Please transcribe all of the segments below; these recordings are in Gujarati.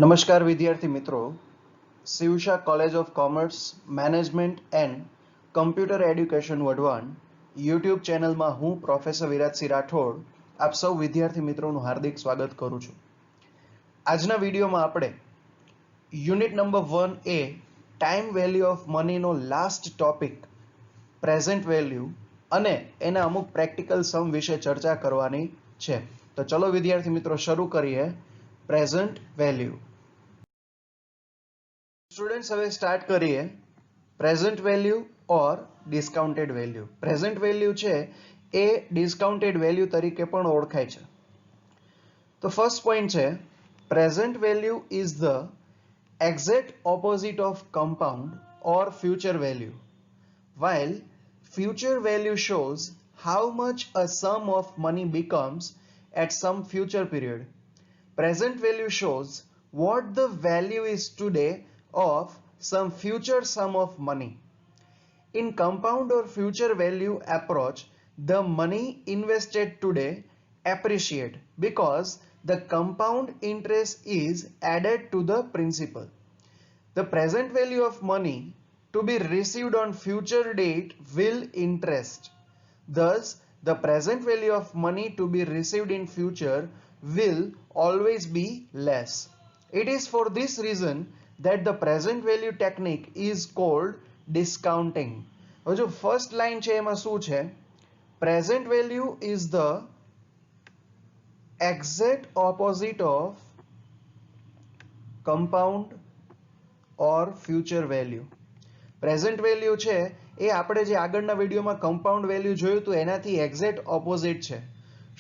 નમસ્કાર વિદ્યાર્થી મિત્રો, શિવશા college of commerce management and computer education Wadhwan YouTube ચેનલમાં હું પ્રોફેસર વિરાજસિંહ રાઠોડ આપ સૌ વિદ્યાર્થી મિત્રોનું હાર્દિક સ્વાગત કરું છું. આજના વિડીયોમાં આપણે unit number 1A time value of મનીનો લાસ્ટ ટોપિક પ્રેઝન્ટ વેલ્યુ અને એના અમુક પ્રેક્ટિકલ સમ વિશે ચર્ચા કરવાની છે. તો ચલો વિદ્યાર્થી મિત્રો શરૂ કરીએ પ્રેઝન્ટ વેલ્યુ. સ્ટુડન્ટ્સ હવે સ્ટાર્ટ કરીએ પ્રેઝન્ટ વેલ્યુ ઓર ડિસ્કાઉન્ટેડ વેલ્યુ. પ્રેઝન્ટ વેલ્યુ છે એ ડિસ્કાઉન્ટેડ વેલ્યુ તરીકે પણ ઓળખાય છે. તો ફર્સ્ટ પોઈન્ટ છે present value is the exact opposite of compound or future value, while future value shows how much a sum of money becomes at some future period. Present value shows what the value is today of some future sum of money. In compound or future value approach, the money invested today appreciate because the compound interest is added to the principal. The present value of money to be received on future date will interest. Thus, the present value of money to be received in future will always be less. It is for this reason that the present value technique is called discounting. હવે જો ફર્સ્ટ લાઈન છે એમાં શું છે? Present value is the exact opposite of compound or future value. Present value છે એ આપણે જે આગળના વિડીયોમાં કમ્પાઉન્ડ વેલ્યુ જોયું હતું એનાથી એક્ઝેક્ટ ઓપોઝિટ છે.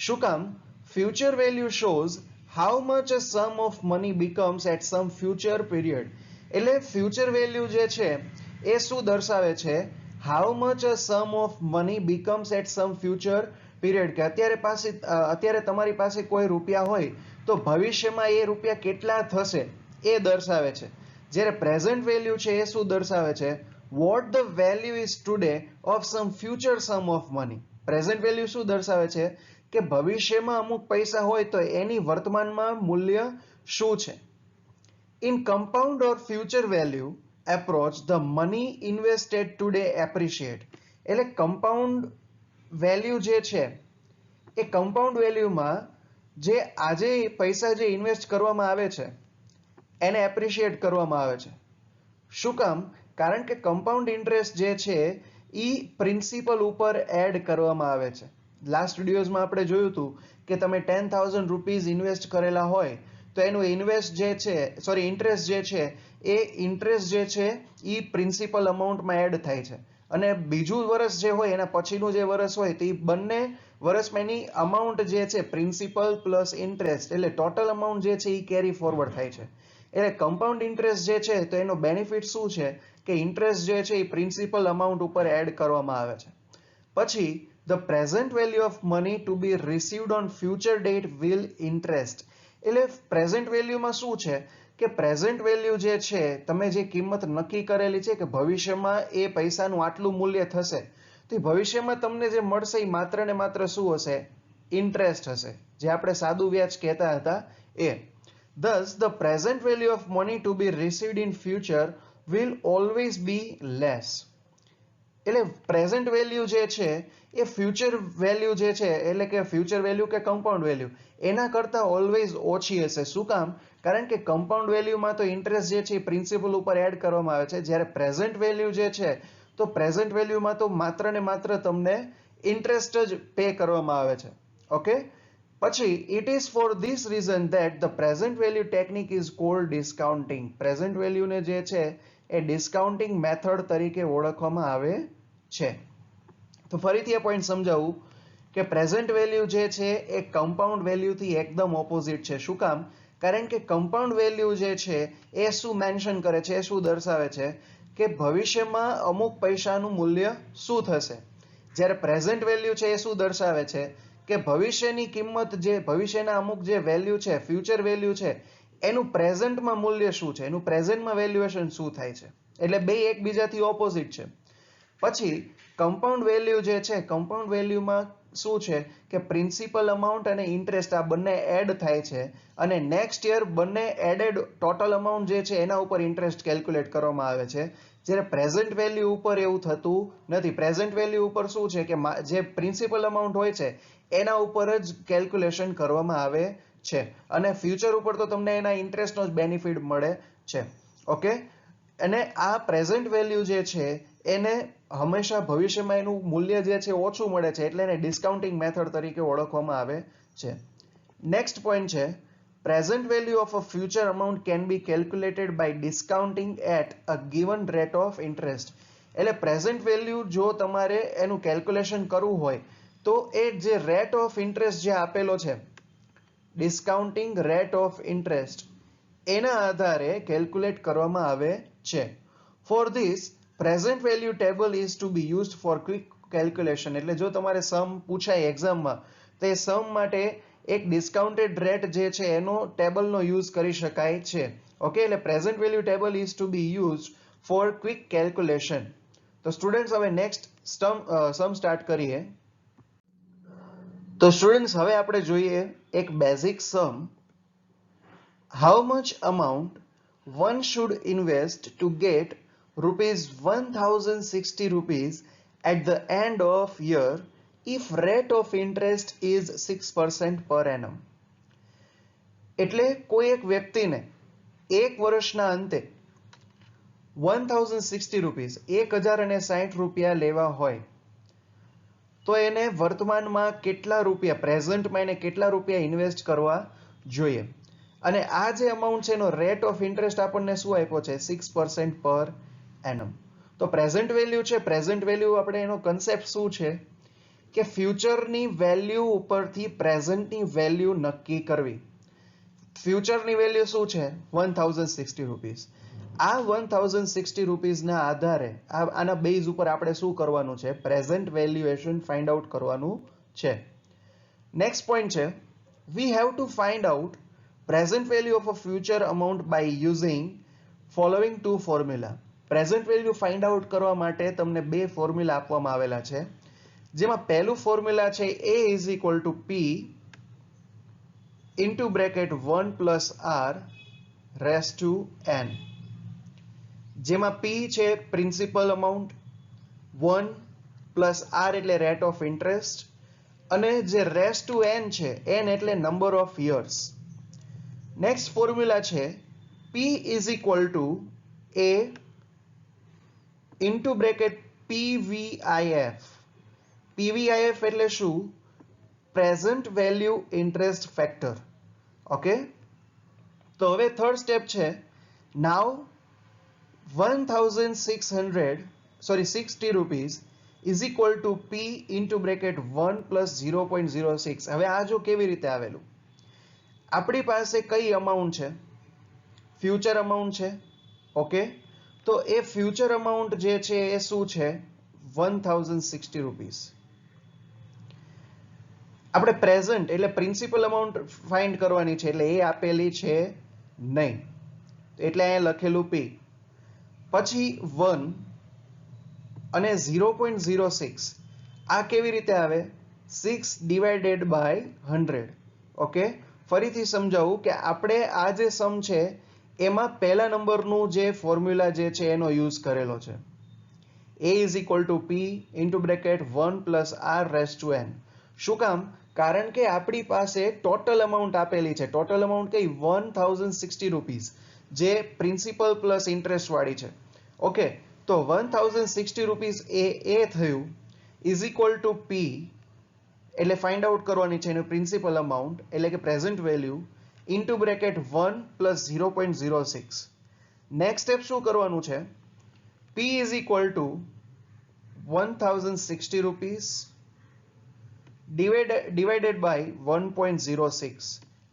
શું કામ? Future value shows how much a sum of money becomes at some future period. એટલે ફ્યુચર વેલ્યુ જે છે એ શું દર્શાવે છે? How much a sum of money becomes at some future period, કે અત્યારે તમારી પાસે કોઈ રૂપિયા હોય તો ભવિષ્યમાં એ રૂપિયા કેટલા થશે એ દર્શાવે છે. જ્યારે પ્રેઝન્ટ વેલ્યુ છે એ શું દર્શાવે છે? What the value is today of some future sum of money. Present value શું દર્શાવે છે? કે ભવિષ્યમાં અમુક પૈસા હોય તો એની વર્તમાનમાં મૂલ્ય શું છે. In compound or future value approach the money invested today appreciate. એટલે કમ્પાઉન્ડ વેલ્યુ જે છે એ કમ્પાઉન્ડ વેલ્યુમાં જે આજે પૈસા જે ઇન્વેસ્ટ કરવામાં આવે છે એને એપ્રિશિએટ કરવામાં આવે છે. શું કામ? કારણ કે કમ્પાઉન્ડ ઇન્ટરેસ્ટ જે છે એ પ્રિન્સિપલ ઉપર એડ કરવામાં આવે છે. લાસ્ટ વિડીયોઝમાં આપણે જોયું હતું કે તમે 10,000 રૂપીઝ ઇન્વેસ્ટ કરેલા હોય તો એનું ઇન્ટરેસ્ટ જે છે એ ઇન્ટરેસ્ટ જે છે એ પ્રિન્સિપલ અમાઉન્ટમાં એડ થાય છે. અને બીજું વર્ષ જે હોય એના પછીનું જે વર્ષ હોય તો એ બંને વર્ષમાં એની અમાઉન્ટ જે છે પ્રિન્સિપલ પ્લસ ઇન્ટરેસ્ટ એટલે ટોટલ અમાઉન્ટ જે છે એ કેરી ફોરવર્ડ થાય છે. એટલે કમ્પાઉન્ડ ઇન્ટરેસ્ટ જે છે તો એનો બેનિફિટ શું છે કે ઇન્ટરેસ્ટ જે છે એ પ્રિન્સિપલ અમાઉન્ટ ઉપર એડ કરવામાં આવે છે. પછી the present value of money to be received on future date will interest. એટલે પ્રેઝન્ટ વેલ્યુમાં શું છે કે પ્રેઝન્ટ વેલ્યુ જે છે તમે જે કિંમત નક્કી કરેલી છે કે ભવિષ્યમાં એ પૈસાનું આટલું મૂલ્ય થશે તો એ ભવિષ્યમાં તમને જે મળશે એ માત્ર ને માત્ર શું હશે? ઇન્ટરેસ્ટ હશે, જે આપણે સાદું વ્યાજ કહેતા હતા એ. Thus, the present value of money to be received in future will always be less. એટલે પ્રેઝન્ટ વેલ્યુ જે છે એ ફ્યુચર વેલ્યુ જે છે એટલે કે ફ્યુચર વેલ્યુ કે કમ્પાઉન્ડ વેલ્યુ એના કરતાં ઓલવેઝ ઓછી હશે. શું કામ? કારણ કે કમ્પાઉન્ડ વેલ્યુમાં તો ઇન્ટરેસ્ટ જે છે એ પ્રિન્સિપલ ઉપર એડ કરવામાં આવે છે, જ્યારે પ્રેઝન્ટ વેલ્યુ જે છે તો પ્રેઝન્ટ વેલ્યુમાં તો માત્ર ને માત્ર તમને ઇન્ટરેસ્ટ જ પે કરવામાં આવે છે. ઓકે. પછી it is for this reason that the present value technique is called discounting. Present વેલ્યુને જે છે એ ડિસ્કાઉન્ટિંગ મેથડ તરીકે ઓળખવામાં આવે છે. તો ફરીથી એ પોઈન્ટ સમજાવું કે પ્રેઝન્ટ વેલ્યુ જે છે એ કમ્પાઉન્ડ વેલ્યુથી એકદમ ઓપોઝિટ છે. શું કામ? કારણ કે કમ્પાઉન્ડ વેલ્યુ જે છે એ શું મેન્શન કરે છે, એ શું દર્શાવે છે કે ભવિષ્યમાં અમુક પૈસાનું મૂલ્ય શું થશે. જ્યારે પ્રેઝન્ટ વેલ્યુ છે એ શું દર્શાવે છે કે ભવિષ્યની કિંમત જે ભવિષ્યના અમુક જે વેલ્યુ છે ફ્યુચર વેલ્યુ છે એનું પ્રેઝન્ટમાં મૂલ્ય શું છે, એનું પ્રેઝન્ટમાં વેલ્યુએશન શું થાય છે. એટલે બે એકબીજાથી ઓપોઝિટ છે. પછી કમ્પાઉન્ડ વેલ્યુ જે છે કમ્પાઉન્ડ વેલ્યુમાં શું છે કે પ્રિન્સિપલ અમાઉન્ટ અને ઇન્ટરેસ્ટ આ બંને એડ થાય છે અને નેક્સ્ટ યર બંને એડેડ ટોટલ અમાઉન્ટ જે છે એના ઉપર ઇન્ટરેસ્ટ કેલ્ક્યુલેટ કરવામાં આવે છે. જ્યારે પ્રેઝન્ટ વેલ્યુ ઉપર એવું થતું નથી. પ્રેઝન્ટ વેલ્યુ ઉપર શું છે કે જે પ્રિન્સિપલ અમાઉન્ટ હોય છે એના ઉપર જ કેલ્ક્યુલેશન કરવામાં આવે છે અને ફ્યુચર ઉપર તો તમને એના ઇન્ટરેસ્ટનો જ બેનિફિટ મળે છે. ઓકે, અને આ પ્રેઝન્ટ વેલ્યુ જે છે એને હંમેશા ભવિષ્યમાં એનું મૂલ્ય જે છે ઓછું મળે છે એટલે એને ડિસ્કાઉન્ટિંગ મેથડ તરીકે ઓળખવામાં આવે છે. નેક્સ્ટ પોઈન્ટ છે present value of a future amount can be calculated by discounting at a given rate of interest. એટલે પ્રેઝન્ટ વેલ્યુ જો તમારે એનું કેલ્ક્યુલેશન કરવું હોય તો એ જે રેટ ઓફ ઇન્ટરેસ્ટ જે આપેલો છે ડિસ્કાઉન્ટિંગ રેટ ઓફ ઇન્ટરેસ્ટ એના આધારે કેલ્ક્યુલેટ કરવામાં આવે છે. For this present value table is to be used for quick calculation. એટલે જો તમારે સમ પૂછાય એક્ઝામમાં તો એ સમ માટે એક ડિસ્કાઉન્ટેડ રેટ જે છે એનો ટેબલનો યુઝ કરી શકાય છે. ઓકે, એટલે present value table is to be used for quick calculation. તો સ્ટુડન્ટ્સ હવે નેક્સ્ટ સમ સ્ટાર્ટ કરીએ. તો સ્ટુડન્ટ્સ હવે આપણે જોઈએ એક basic sum. How much amount one should invest to get rupees 1060 rupees at the end of year if rate of interest is 6% per annum. એટલે કોઈ એક વ્યક્તિને એક વર્ષના અંતે 1060 રૂપીસ 1060 રૂપિયા લેવા હોય તો એને વર્તમાનમાં કેટલા રૂપિયા પ્રેઝન્ટમાં એને કેટલા રૂપિયા ઇન્વેસ્ટ કરવા જોઈએ. અને આ જે અમાઉન્ટ છે એનો રેટ ઓફ ઇન્ટરેસ્ટ આપણને શું આપ્યો છે 6% પર એનમ. તો પ્રેઝન્ટ વેલ્યુ છે, પ્રેઝન્ટ વેલ્યુ આપણે એનો કન્સેપ્ટ શું છે કે ફ્યુચરની વેલ્યુ ઉપરથી પ્રેઝન્ટની વેલ્યુ નક્કી કરવી. ફ્યુચરની વેલ્યુ શું છે 1060 રૂપીસ. આ 1060 રૂપીસના આધારે આના બેઝ ઉપર આપણે શું કરવાનું છે પ્રેઝન્ટ વેલ્યુએશન ફાઇન્ડ આઉટ કરવાનું છે. નેક્સ્ટ પોઈન્ટ છે we have to find out present value of a future amount by using following two formula. Present value find out કરવા માટે તમને બે ફોર્મ્યુલા આપવામાં આવેલા છે જેમાં પહેલું ફોર્મ્યુલા છે a is equal to p into bracket 1 plus r raised to n. જેમાં p છે પ્રિન્સિપલ અમાઉન્ટ, 1 plus r એટલે રેટ ઓફ ઇન્ટરેસ્ટ અને જે રેસ્ટ ટુ n છે n એટલે number of years. Next formula છે p is equal to a into bracket pvif. pvif એટલે શું present value interest factor. Okay, તો હવે થર્ડ સ્ટેપ છે નાવ 60 rupees is equal to p into bracket 1 plus 0.06. હવે આ જો કેવી રીતે આવેલું, આપણી પાસે કઈ અમાઉન્ટ છે ફ્યુચર અમાઉન્ટ છે. ઓકે, તો એ ફ્યુચર અમાઉન્ટ જે છે એ શું છે 1060 રૂપીસ. આપણે પ્રેઝન્ટ એટલે પ્રિન્સિપલ અમાઉન્ટ ફાઇન્ડ કરવાની છે એટલે એ આપેલી છે નહીં એટલે અહીંયા લખેલું p, પછી 1 અને 0.06 આ કેવી રીતે આવે 6 divided by 100. ઓકે, ફરીથી સમજાવું કે આપણે આ જે સમ છે એમાં પહેલા નંબરનું જે ફોર્મ્યુલા જે છે એનો યુઝ કરેલો છે a is equal to p into bracket 1 plus r raised to n. શું કામ? કારણ કે આપણી પાસે ટોટલ અમાઉન્ટ આપેલી છે. ટોટલ અમાઉન્ટ કઈ 1060 રૂપીસ જે પ્રિન્સિપલ પ્લસ ઇન્ટરેસ્ટ વાળી છે. ઓકે, તો 1060 રૂપીસ એ થયું ઇઝ ઇક્વલ ટુ p એટલે ફાઇન્ડ આઉટ કરવાની છે એનું પ્રિન્સિપલ અમાઉન્ટ એટલે કે present value into bracket 1 plus 0.06. Next step શું કરવાનું છે p is equal to 1060 rupees divided by 1.06.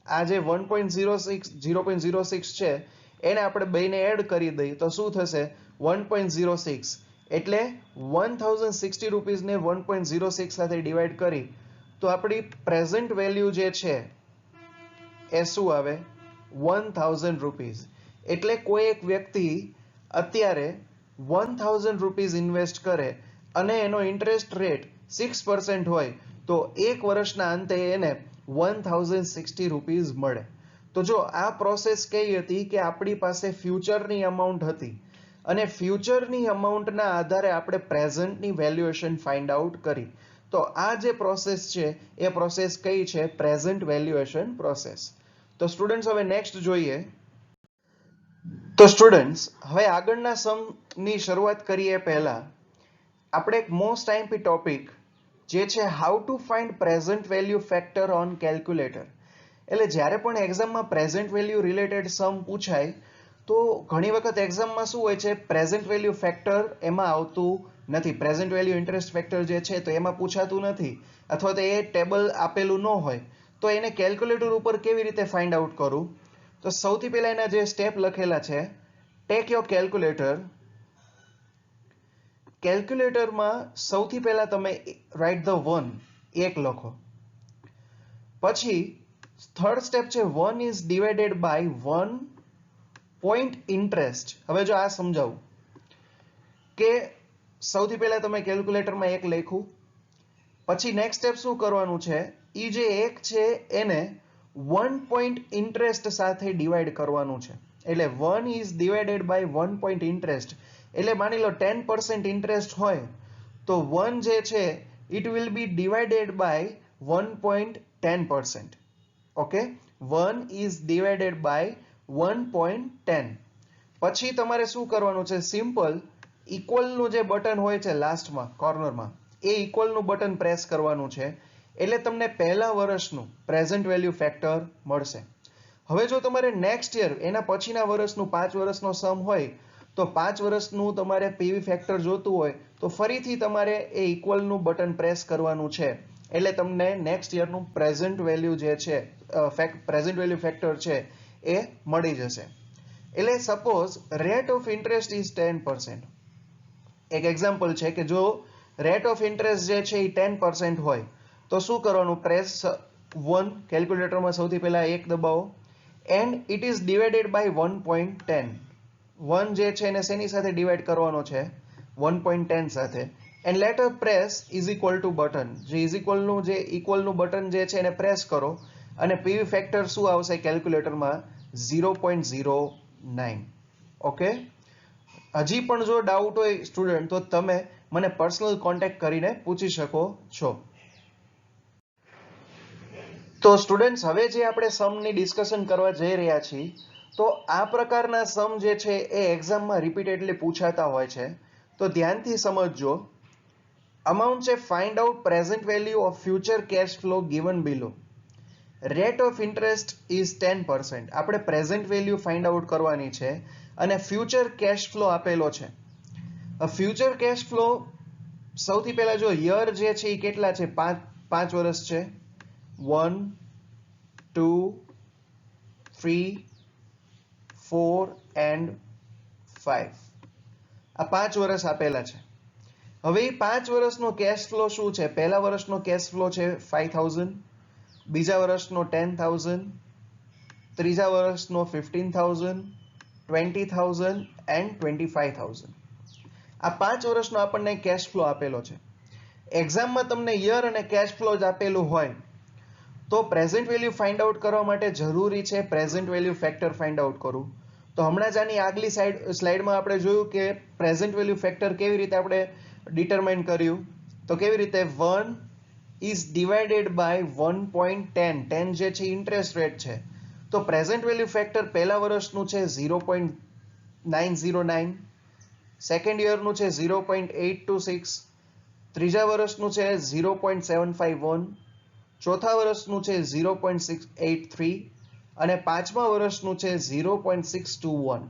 આ જે 0.06 છે એને આપણે બેને એડ કરી દઈએ તો શું થશે 1.06 એટલે 1060 રૂપીસને 1.06 સાથે ડિવાઈડ કરી તો આપણી પ્રેઝન્ટ વેલ્યુ જે છે એ શું આવે 1000 રૂપીસ. એટલે કોઈ એક વ્યક્તિ અત્યારે 1000 રૂપીસ ઇન્વેસ્ટ કરે અને એનો ઇન્ટરેસ્ટ રેટ 6% હોય તો એક વર્ષના અંતે એને 1060 રૂપીઝ મળે. તો જો આ પ્રોસેસ કઈ હતી કે આપણી પાસે ફ્યુચરની અમાઉન્ટ હતી અને ફ્યુચરની અમાઉન્ટના આધારે આપણે પ્રેઝન્ટની વેલ્યુએશન ફાઇન્ડ આઉટ કરી. તો આ જે પ્રોસેસ છે એ પ્રોસેસ કઈ છે? Present valuation process. તો સ્ટુડન્ટ્સ હવે નેક્સ્ટ જોઈએ. તો સ્ટુડન્ટ્સ હવે આગળના સમની શરૂઆત કરીએ પહેલા આપણે એક મોસ્ટ આઈએમપી ટોપિક જે છે how to find present value factor on calculator. એટલે જ્યારે પણ એક્ઝામમાં પ્રેઝન્ટ વેલ્યુ રિલેટેડ સમ પૂછાય તો ઘણી વખત એક્ઝામમાં શું હોય છે, પ્રેઝન્ટ વેલ્યુ ફેક્ટર એમાં આવતું નથી. પ્રેઝન્ટ વેલ્યુ ઇન્ટરેસ્ટ ફેક્ટર જે છે તો એમાં પૂછાતું નથી, અથવા તો એ ટેબલ આપેલું ન હોય તો એને કેલ્ક્યુલેટર ઉપર કેવી રીતે ફાઇન્ડ આઉટ કરું? તો સૌથી પહેલા એના જે સ્ટેપ લખેલા છે, ટેક યોર કેલ્ક્યુલેટર. કેલ્ક્યુલેટરમાં સૌથી પહેલા તમે રાઇટ ધ 1 1 લખો. પછી થર્ડ સ્ટેપ છે 1 is divided by 1 point interest. હવે જો આ સમજાવું કે સૌથી પહેલા તમે કેલ્ક્યુલેટરમાં 1 લખ્યું, પછી નેક્સ્ટ સ્ટેપ શું કરવાનું છે, ઈ જે 1 છે એને 1 પોઈન્ટ ઇન્ટરેસ્ટ સાથે ડિવાઈડ કરવાનું છે. એટલે 1 is divided by 1 point interest. એટલે માની લો 10% ઇન્ટરેસ્ટ હોય તો 1 જે છે it will be divided by 1.10%. Okay, 1 is divided by 1.10. પછી તમારે શું કરવાનું છે, સિમ્પલ ઇક્વલનું જે બટન હોય છે લાસ્ટમાં કોર્નરમાં, એ ઇક્વલનું બટન પ્રેસ કરવાનું છે. એટલે તમને પહેલા વર્ષનું પ્રેઝન્ટ વેલ્યુ ફેક્ટર મળશે. હવે જો તમારે નેક્સ્ટ યર એના પછીના વર્ષનું 5 વર્ષનો સમ હોય તો 5 વર્ષનું તમારે પીવી ફેક્ટર જોતું હોય તો ફરીથી તમારે એ ઇક્વલનું બટન પ્રેસ કરવાનું છે. એટલે તમને નેક્સ્ટ યરનું પ્રેઝન્ટ વેલ્યુ જે છે પ્રેઝન્ટ વેલ્યુ ફેક્ટર છે એ મળી જશે. એટલે suppose rate of interest is 10%. એક એક્ઝામ્પલ છે કે જો રેટ ઓફ ઇન્ટરેસ્ટ જે છે એ 10% હોય તો શું કરવાનું, પ્રેસ 1, કેલ્ક્યુલેટરમાં સૌથી પહેલા 1 દબાવો, and it is divided by 1.10. 1 જે છે એને શેની સાથે ડિવાઈડ કરવાનો છે, 1.10 સાથે, and letter press is equal to button. જે ઇઝ ઇક્વલનું જે ઇક્વલનું બટન જે છે એને પ્રેસ કરો અને પીવી ફેક્ટર શું આવશે કેલ્ક્યુલેટરમાં, 0.09. ઓકે, હજી પણ જો ડાઉટ હોય સ્ટુડન્ટ તો તમે મને પર્સનલ કોન્ટેક્ટ કરીને પૂછી શકો છો. તો સ્ટુડન્ટ્સ હવે જે આપણે સમની ડિસ્કશન કરવા જઈ રહ્યા છીએ તો આ પ્રકારના સમ જે છે એ એક્ઝામમાં રિપીટેડલી પૂછાતા હોય છે. તો ધ્યાનથી સમજજો. અમાઉન્ટ છે find out present value of future cash flow given below. Rate of interest is 10%. આપણે પ્રેઝન્ટ વેલ્યુ ફાઇન્ડ આઉટ કરવાની છે અને ફ્યુચર કેશ ફ્લો આપેલો છે. ફ્યુચર કેશ ફ્લો સૌથી પહેલા જો યર જે છે એ કેટલા છે, 5 વર્ષ છે. 1, 2, 3, 4 and 5. આ 5 વર્ષ આપેલા છે. હવે એ 5 વર્ષનો કેશ ફ્લો શું છે, પહેલા વર્ષનો કેશ ફ્લો છે 5000, બીજા વર્ષનો 10000, ત્રીજા વર્ષનો 15000, 20000 and 25000. આ 5 વર્ષનો આપણને કેશ ફ્લો આપેલો છે. એક્ઝામમાં તમને યર અને કેશ ફ્લો જ આપેલું હોય તો પ્રેઝન્ટ વેલ્યુ ફાઇન્ડ આઉટ કરવા માટે જરૂરી છે present value factor find out કરવું. તો હમણાં જ આની આગલી સ્લાઇડમાં આપણે જોયું કે પ્રેઝન્ટ વેલ્યુ ફેક્ટર કેવી રીતે આપણે ડિટરમાઇન કર્યું. તો કેવી રીતે, 1 ઇઝ ડિવાઇડેડ બાય 1.10. 10 જે છે ઇન્ટરેસ્ટ રેટ છે તો પ્રેઝન્ટ વેલ્યુ ફેક્ટર પહેલા વર્ષનું છે 0.909, સેકન્ડ યરનું છે 0.826, ત્રીજા વર્ષનું છે 0.751, ચોથા વર્ષનું છે 0.683 અને પાંચમા વર્ષનું છે 0.621.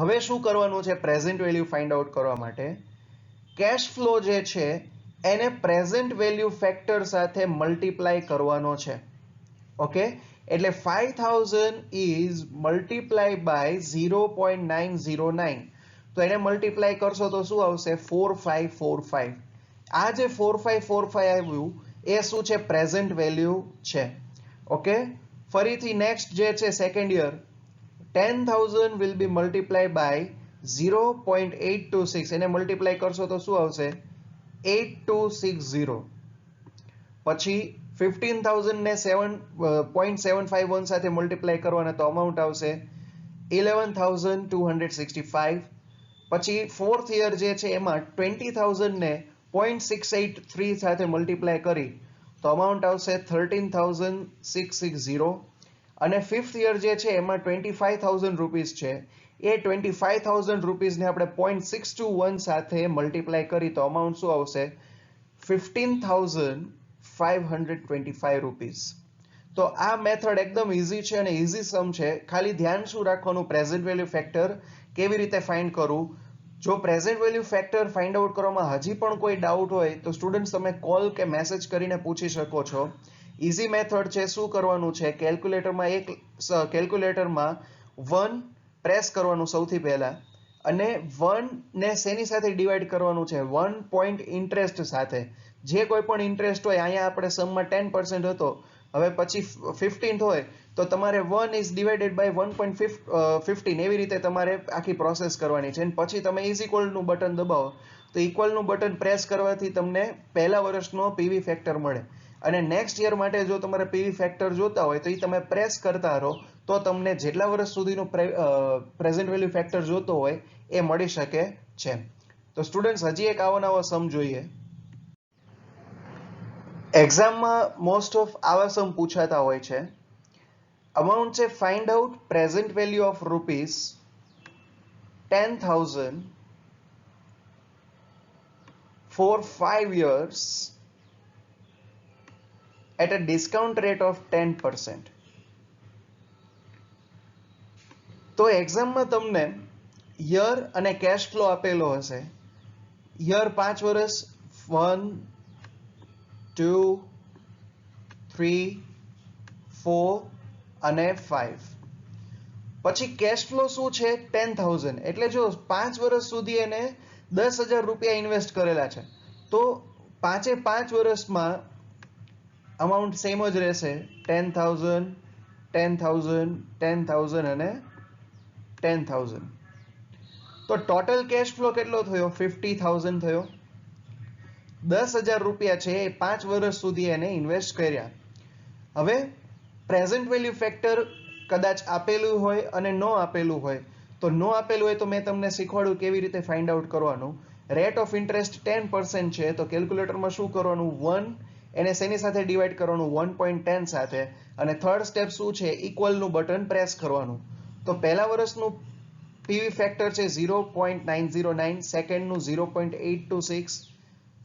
હવે શું કરવાનું છે પ્રેઝન્ટ વેલ્યુ ફાઇન્ડ આઉટ કરવા માટે, કેશ ફ્લો જે છે એને પ્રેઝન્ટ વેલ્યુ ફેક્ટર સાથે મલ્ટીપ્લાય કરવાનો છે. ઓકે, એટલે 5000 ઇઝ મલ્ટીપ્લાય બાય 0.909. તો એને મલ્ટીપ્લાય કરશો તો શું આવશે, 4545. આ જે 4545 આવ્યું એ શું છે, પ્રેઝન્ટ વેલ્યુ છે. ઓકે, ફરીથી નેક્સ્ટ જે છે second year, 10000 will be multiply by 0.826. એને મલ્ટીપ્લાય કરશો તો શું આવશે, 8260. પછી 15,000 ને 7.751 સાથે મલ્ટીપ્લાય કરવાના તો અમાઉન્ટ આવશે 11,265. પછી ફોર્થ યર જે છે એમાં 20,000 ને 0.683 સાથે મલ્ટીપ્લાય કરી તો અમાઉન્ટ આવશે 13,660. અને ફિફ્થ યર જે છે એમાં 25,000 રૂપીસ છે, એ 25,000 રૂપીસને આપણે 0.621 સાથે મલ્ટીપ્લાય કરી તો અમાઉન્ટ શું આવશે 15,525 રૂપીસ. તો આ મેથડ એકદમ ઇઝી છે અને ઇઝી સમ છે. ખાલી ધ્યાન શું રાખવાનું, પ્રેઝન્ટ વેલ્યુ ફેક્ટર કેવી રીતે ફાઇન્ડ કરવું. જો present value factor find out કરવામાં હજી પણ કોઈ ડાઉટ હોય તો સ્ટુડન્ટ્સ તમે કોલ કે મેસેજ કરીને પૂછી શકો છો. ઇઝી મેથડ છે. શું કરવાનું છે, કેલ્ક્યુલેટરમાં 1 પ્રેસ કરવાનું સૌથી પહેલા અને 1 ને શેની સાથે ડિવાઈડ કરવાનું છે, 1 પોઈન્ટ ઇન્ટરેસ્ટ સાથે. જે કોઈ પણ ઇન્ટરેસ્ટ હોય, અહીંયા આપણે સમમાં 10% હતો, હવે પછી 15 હોય તો તમારે 1 ઇઝ ડિવાઇડેડ બાય 1.15 એવી રીતે તમારે આખી પ્રોસેસ કરવાની છે. અને પછી તમે ઇઝ ઇક્વલનું બટન દબાવો તો ઇક્વલનું બટન પ્રેસ કરવાથી તમને પહેલા વર્ષનો પીવી ફેક્ટર મળે. અને નેક્સ્ટ યર માટે જો તમારે પીવી ફેક્ટર જોતા હોય તો એ તમે પ્રેસ કરતા રહો તો તમને જેટલા વર્ષ સુધીનું પ્રેઝન્ટ વેલ્યુ ફેક્ટર જોતો હોય એ મળી શકે છે. તો સ્ટુડન્ટ્સ હજી એક આવો નવો સમ જોઈએ. એક્ઝામમાં મોસ્ટ ઓફ આવા સમ પૂછાતા હોય છે. અમાઉન્ટ છે find out present value of rupees 10,000 for 5 years at a discount rate of 10%. તો એક્ઝામમાં તમને યર અને કેશ ફ્લો આપેલો હશે. યર 5 વર્ષ 1 2 3 4 અને 5. પછી કેશ ફ્લો શું છે 10,000. એટલે જો 5 વર્ષ સુધી એને 10,000 રૂપિયા ઇન્વેસ્ટ કરેલા છે તો 5 વર્ષમાં અમાઉન્ટ સેમ જ રહેશે 10,000 10,000 10,000 અને 10,000. તો ટોટલ કેશ ફ્લો કેટલો થયો 50,000 થયો. 10,000 રૂપિયા છે એ 5 વર્ષ સુધી એને ઇન્વેસ્ટ કર્યા. હવે પ્રેઝન્ટ વેલ્યુ ફેક્ટર કદાચ આપેલું હોય અને ન આપેલું હોય તો ન આપેલું હોય તો મેં તમને શીખવાડ્યું કેવી રીતે ફાઇન્ડ આઉટ કરવાનું. રેટ ઓફ ઇન્ટરેસ્ટ 10% છે તો કેલ્ક્યુલેટરમાં શું કરવાનું, 1 એને શેની સાથે ડિવાઈડ કરવાનું 1.10 સાથે. અને થર્ડ સ્ટેપ શું છે, ઇક્વલનું બટન પ્રેસ કરવાનું. તો પહેલા વર્ષનું પીવી ફેક્ટર છે 0.909, સેકન્ડનું 0.826,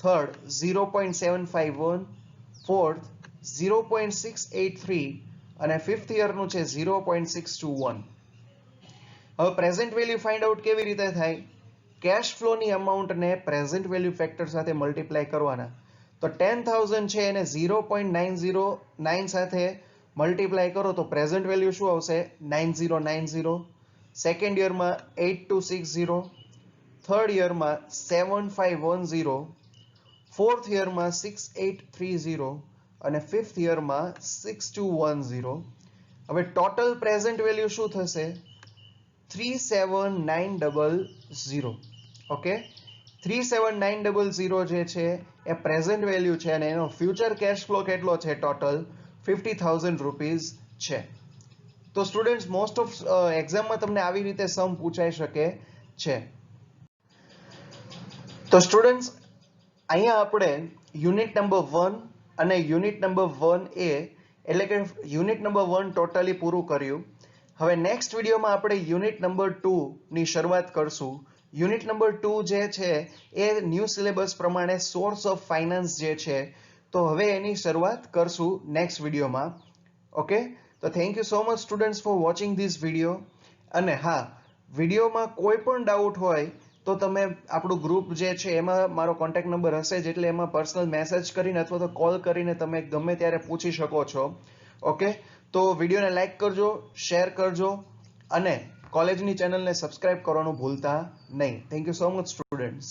થર્ડ 0.751, ફોર્થ 0.683 અને ફિફ્થ યરનું છે 0.621. હવે પ્રેઝન્ટ વેલ્યુ ફાઇન્ડ આઉટ કેવી રીતે થાય, કેશ ફ્લોની અમાઉન્ટને પ્રેઝન્ટ વેલ્યુ ફેક્ટર સાથે મલ્ટીપ્લાય કરવાના. તો 10,000 છે એને 0.909 સાથે મલ્ટીપ્લાય કરો તો પ્રેઝન્ટ વેલ્યુ શું આવશે 9090. સેકન્ડ યરમાં 8260, થર્ડ યરમાં 7510, ફોર્થ યરમાં 6830 અને ફિફ્થ યરમાં 6210. હવે ટોટલ પ્રેઝન્ટ વેલ્યુ શું થશે 37900. ઓકે, 37900 જે છે એ પ્રેઝન્ટ વેલ્યુ છે અને એનો ફ્યુચર કેશ ફ્લો કેટલો છે ટોટલ 50,000 રૂપીસ છે. તો સ્ટુડન્ટ્સ મોસ્ટ ઓફ એક્ઝામમાં તમને આવી રીતે સમ પૂછાઈ શકે છે. તો સ્ટુડન્ટ્સ અહીંયા આપણે યુનિટ નંબર 1 અને યુનિટ નંબર 1A એટલે કે યુનિટ નંબર 1 ટોટલી પૂરું કર્યું. હવે નેક્સ્ટ વિડીયોમાં આપણે યુનિટ નંબર 2 ની શરૂઆત કરશું. યુનિટ નંબર 2 જે છે એ ન્યૂ સિલેબસ પ્રમાણે સોર્સ ઓફ ફાઇનાન્સ જે છે તો હવે એની શરૂઆત કરશું નેક્સ્ટ વિડીયોમાં. ઓકે, તો thank you so much students for watching this video. અને હા, વિડીયોમાં કોઈ પણ ડાઉટ હોય તો તમે આપણું ગ્રુપ જે છે એમાં મારો કોન્ટેક્ટ નંબર હશે જ, એટલે એમાં પર્સનલ મેસેજ કરીને અથવા તો કોલ કરીને તમે ગમે ત્યારે પૂછી શકો છો. ઓકે, તો વિડીયોને લાઈક કરજો, શેર કરજો અને કોલેજની ચેનલને સબસ્ક્રાઇબ કરવાનું ભૂલતા નહીં. Thank you so much students.